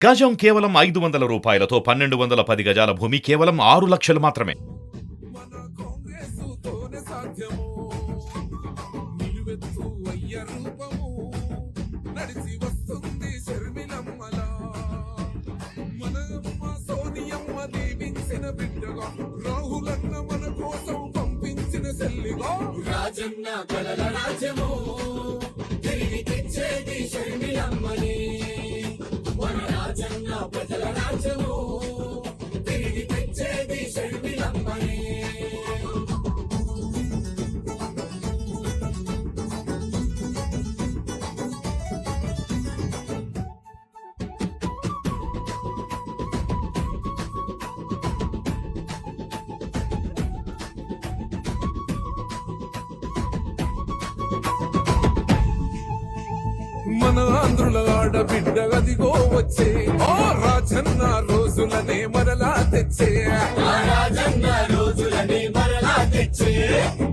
గజం కేవలం 500 రూపాయలతో 1210 గజాల భూమి కేవలం 6 లక్షలు మాత్రమే. మన కాంగ్రెసుతోనే సాధ్యము నిలువెత్తు అయ్య రూపము నడిచి వస్తుంది శర్మిలమ్మల మన అమ్మ సోనియమ్మ దీవించిన బిడ్డగా రాహులన్న మన కోసం పంపించిన చెల్లిగా రాజన్న కలల రాజ్యము తిరిగి తెచ్చేది శర్మిలమ్మని మన రాజన్న ప్రజల రాజ్యము తిరిగి తెచ్చేది శర్మిలమ్మని. మన ఆంధ్రుల ఆడబిడ్డ గదిగో వచ్చే ఆ రాజన్న రోజులనే మరలా తెచ్చే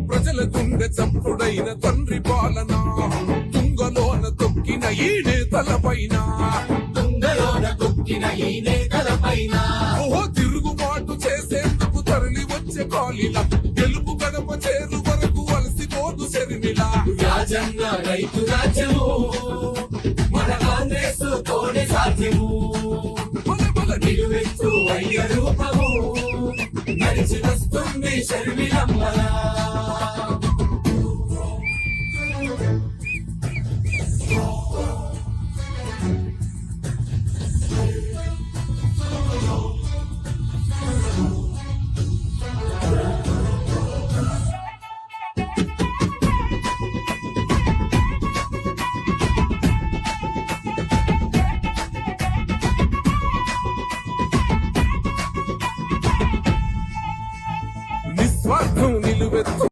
ప్రజల గుండె చప్పుడైన తండ్రి పాలన తుంగలోన తొక్కిన ఈ నేతల పైన ఓహో తిరుగుబాటు చేసేందుకు తరలి వచ్చే కాలిల గెలుపు గడప చేరు వరకు అలసిపోదు శర్మిల రాజన్న రైతు రాజ్యము మన కాంగ్రెస్ తోనే సాధ్యము బల నిలువెత్తు అయ్య రూపము నడిచి వస్తుంది శర్మిలమ్మల. నిస్వార్థం నిలువెత్తు